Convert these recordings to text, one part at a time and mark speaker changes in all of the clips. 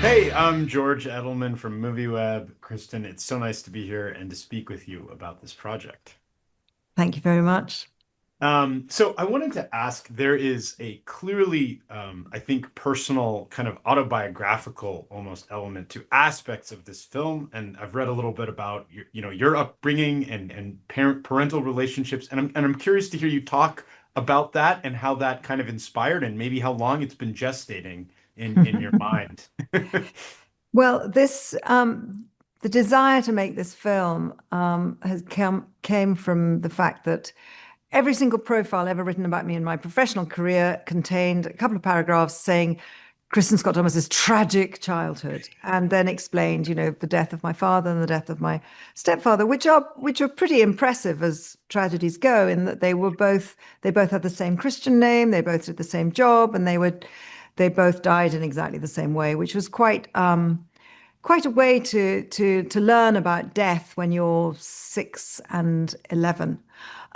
Speaker 1: Hey, I'm George Edelman from MovieWeb. Kristen, it's so nice to be here and to speak with you about this project.
Speaker 2: Thank you very much.
Speaker 1: So I wanted to ask, there is a clearly, I think, personal kind of autobiographical almost element to aspects of this film. And I've read a little bit about your upbringing and parental relationships. And I'm curious to hear you talk about that and how that kind of inspired and maybe how long it's been gestating in your mind.
Speaker 2: Well, the desire to make this film has came from the fact that every single profile ever written about me in my professional career contained a couple of paragraphs saying Kristin Scott Thomas's tragic childhood, and then explained, the death of my father and the death of my stepfather, which are pretty impressive as tragedies go, in that they both had the same Christian name, they both did the same job, and they both died in exactly the same way, which was quite a way to learn about death when you're 6 and 11.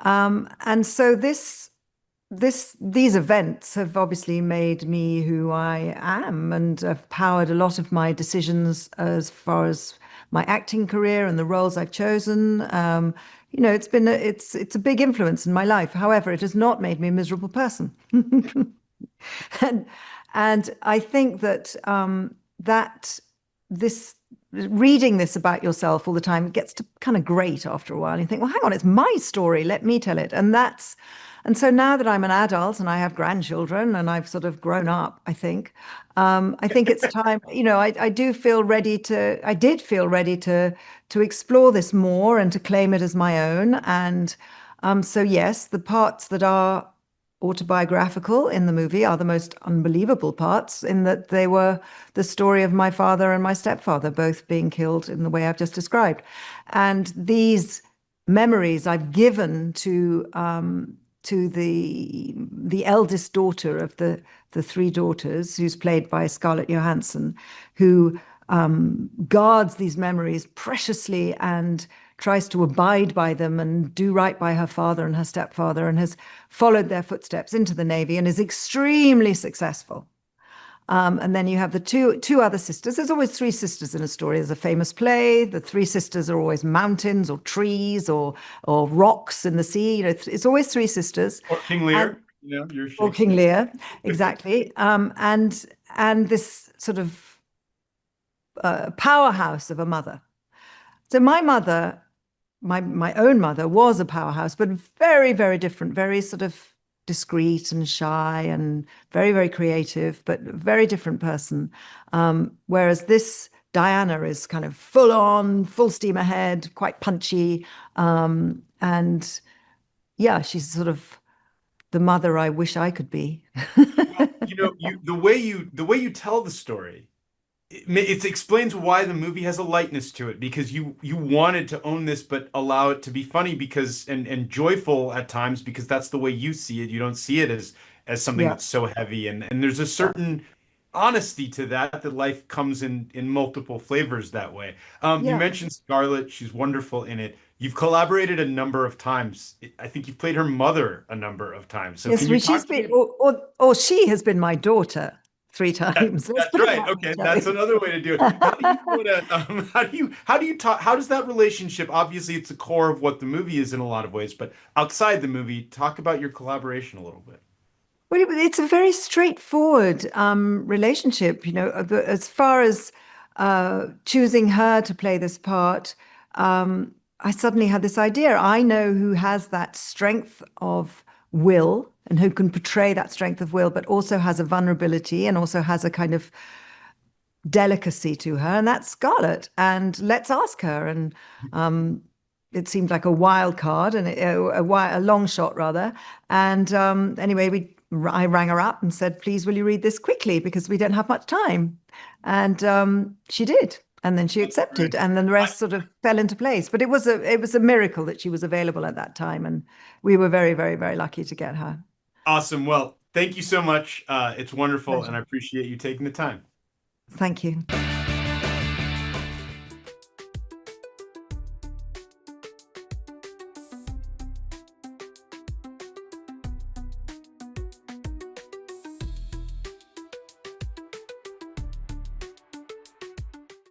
Speaker 2: And so these events have obviously made me who I am and have powered a lot of my decisions as far as my acting career and the roles I've chosen. It's a big influence in my life. However, it has not made me a miserable person. and and I think that this reading this about yourself all the time gets to kind of grate after a while. You think, well, hang on, it's my story. Let me tell it. And so now that I'm an adult and I have grandchildren and I've sort of grown up, I think it's time. I did feel ready to explore this more and to claim it as my own. And so yes, the parts that are autobiographical in the movie are the most unbelievable parts, in that they were the story of my father and my stepfather both being killed in the way I've just described. And these memories I've given to the eldest daughter of the three daughters, who's played by Scarlett Johansson, who guards these memories preciously and tries to abide by them and do right by her father and her stepfather, and has followed their footsteps into the Navy and is extremely successful. And then you have the two other sisters. There's always three sisters in a story. There's a famous play. The three sisters are always mountains or trees or rocks in the sea. It's always three sisters.
Speaker 1: Or King
Speaker 2: And
Speaker 1: Lear, you're
Speaker 2: or King
Speaker 1: Shakespeare.
Speaker 2: Lear, exactly. And this sort of powerhouse of a mother. So my mother, my own mother, was a powerhouse, but very, very different, very sort of discreet and shy and very, very creative, but very different person. Whereas this Diana is kind of full on, full steam ahead, quite punchy. And yeah, she's sort of the mother I wish I could be.
Speaker 1: Well, the way you tell the story, it explains why the movie has a lightness to it, because you wanted to own this but allow it to be funny because and joyful at times, because that's the way you see it. You don't see it as something
Speaker 2: Yeah.
Speaker 1: that's so heavy, and there's a
Speaker 2: Yeah.
Speaker 1: certain honesty to that life comes in multiple flavors that way. You
Speaker 2: Yeah.
Speaker 1: mentioned Scarlett. She's wonderful in it. You've collaborated a number of times. I think you've played her mother a number of times. So
Speaker 2: Yes,
Speaker 1: can you
Speaker 2: well, she's
Speaker 1: talk to
Speaker 2: been,
Speaker 1: me?
Speaker 2: or she has been my daughter three
Speaker 1: That,
Speaker 2: times. Let's
Speaker 1: that's
Speaker 2: put it
Speaker 1: right.
Speaker 2: that way,
Speaker 1: Okay,
Speaker 2: shall
Speaker 1: that's another way to do it. How do you want to? How do you talk? How does that relationship? Obviously, it's the core of what the movie is in a lot of ways, but outside the movie, talk about your collaboration a little bit.
Speaker 2: Well, it's a very straightforward relationship, as far as choosing her to play this part. I suddenly had this idea. I know who has that strength of will and who can portray that strength of will, but also has a vulnerability and also has a kind of delicacy to her, and that's Scarlett. And let's ask her. And it seemed like a wild card and a long shot rather. And anyway, I rang her up and said, "Please, will you read this quickly because we don't have much time?" And she did. And then she
Speaker 1: That's great.
Speaker 2: accepted, and then the rest sort of fell into place. But it was a miracle that she was available at that time, and we were very, very, very lucky to get her.
Speaker 1: Awesome. Well, thank you so much. It's wonderful, and
Speaker 2: Pleasure.
Speaker 1: I appreciate you taking the time.
Speaker 2: Thank you.